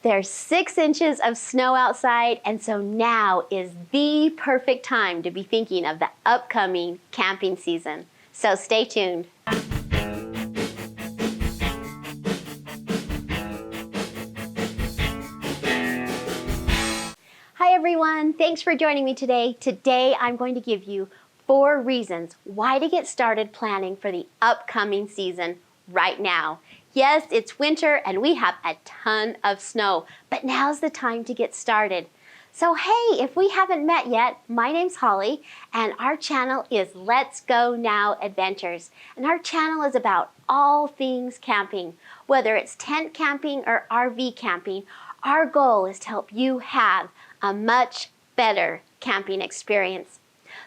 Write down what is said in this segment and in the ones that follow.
There's 6 inches of snow outside, and so now is the perfect time to be thinking of the upcoming camping season. So stay tuned. Hi everyone, thanks for joining me today. Today I'm going to give you 4 reasons why to get started planning for the upcoming season right now. Yes, it's winter and we have a ton of snow, but now's the time to get started. So hey, if we haven't met yet, my name's Holly and our channel is Let's Go Now Adventures. And our channel is about all things camping. Whether it's tent camping or RV camping, our goal is to help you have a much better camping experience.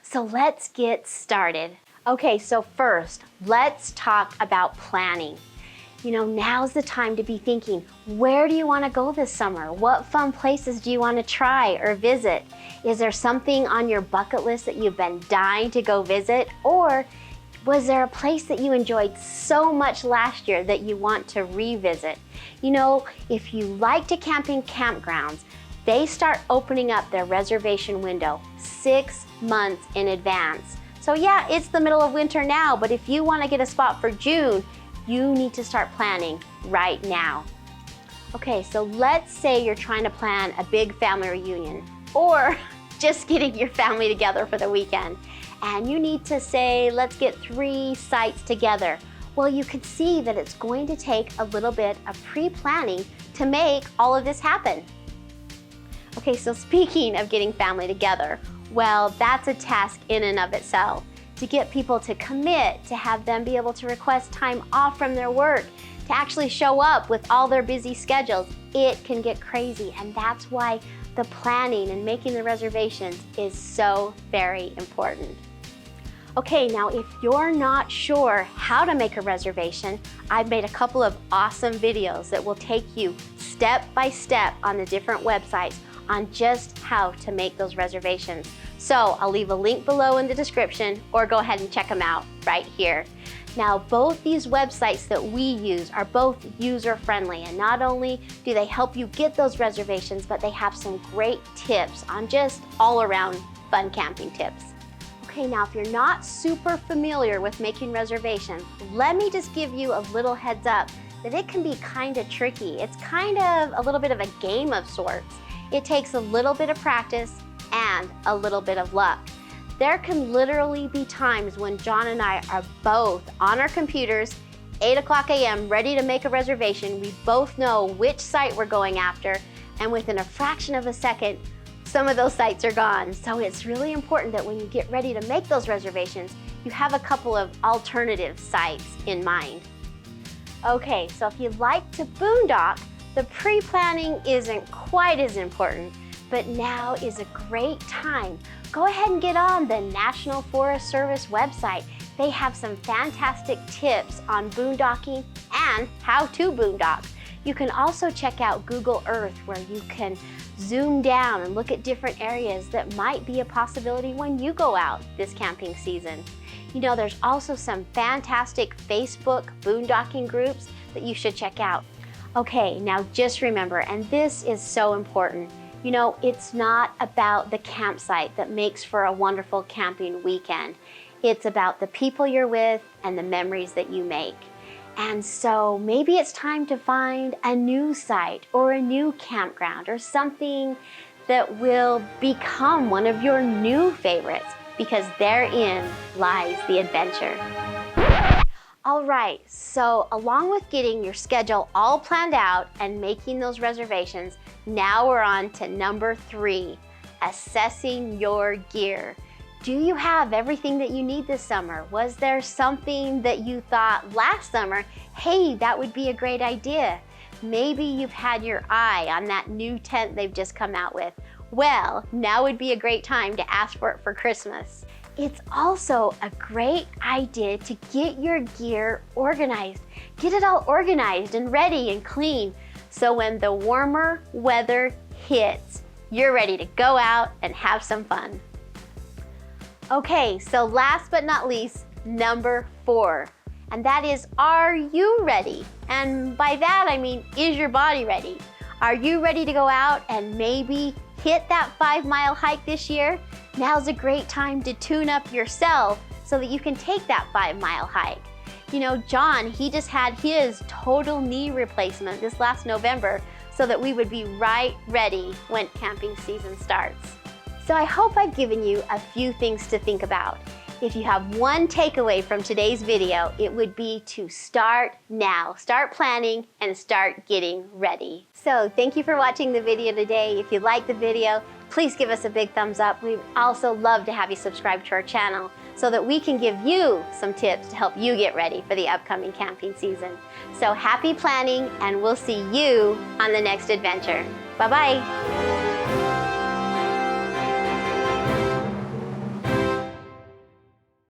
So let's get started. Okay, so first, let's talk about planning. You know, now's the time to be thinking, where do you want to go this summer? What fun places do you want to try or visit? Is there something on your bucket list that you've been dying to go visit? Or was there a place that you enjoyed so much last year that you want to revisit? You know, if you like to camp in campgrounds, they start opening up their reservation window 6 months in advance. So yeah, it's the middle of winter now, but if you want to get a spot for June, you need to start planning right now. Okay, so let's say you're trying to plan a big family reunion or just getting your family together for the weekend. And you need to say, let's get 3 sites together. Well, you can see that it's going to take a little bit of pre-planning to make all of this happen. Okay, so speaking of getting family together, well, that's a task in and of itself. To get people to commit, to have them be able to request time off from their work, to actually show up with all their busy schedules, it can get crazy. And that's why the planning and making the reservations is so very important. Okay, now if you're not sure how to make a reservation, I've made a couple of awesome videos that will take you step by step on the different websites on just how to make those reservations. So I'll leave a link below in the description or go ahead and check them out right here. Now, both these websites that we use are both user-friendly, and not only do they help you get those reservations, but they have some great tips on just all-around fun camping tips. Okay, now if you're not super familiar with making reservations, let me just give you a little heads up that it can be kind of tricky. It's kind of a little bit of a game of sorts. It takes a little bit of practice and a little bit of luck. There can literally be times when John and I are both on our computers, 8 o'clock a.m., ready to make a reservation. We both know which site we're going after, and within a fraction of a second, some of those sites are gone. So it's really important that when you get ready to make those reservations, you have a couple of alternative sites in mind. Okay, so if you like to boondock, the pre-planning isn't quite as important, but now is a great time. Go ahead and get on the National Forest Service website. They have some fantastic tips on boondocking and how to boondock. You can also check out Google Earth, where you can zoom down and look at different areas that might be a possibility when you go out this camping season. You know, there's also some fantastic Facebook boondocking groups that you should check out. Okay, now just remember, and this is so important, you know, it's not about the campsite that makes for a wonderful camping weekend. It's about the people you're with and the memories that you make. And so maybe it's time to find a new site or a new campground or something that will become one of your new favorites, because therein lies the adventure. All right, so along with getting your schedule all planned out and making those reservations, now we're on to number 3, assessing your gear. Do you have everything that you need this summer? Was there something that you thought last summer, hey, that would be a great idea? Maybe you've had your eye on that new tent they've just come out with. Well, now would be a great time to ask for it for Christmas. It's also a great idea to get your gear organized. Get it all organized and ready and clean, so when the warmer weather hits, you're ready to go out and have some fun. Okay, so last but not least, number 4, and that is, are you ready? And by that I mean, is your body ready? Are you ready to go out and maybe hit that 5-mile hike this year? Now's a great time to tune up yourself so that you can take that 5-mile hike. You know, John, he just had his total knee replacement this last November so that we would be right ready when camping season starts. So I hope I've given you a few things to think about. If you have one takeaway from today's video, it would be to start now. Start planning and start getting ready. So thank you for watching the video today. If you liked the video, please give us a big thumbs up. We'd also love to have you subscribe to our channel so that we can give you some tips to help you get ready for the upcoming camping season. So happy planning, and we'll see you on the next adventure. Bye-bye.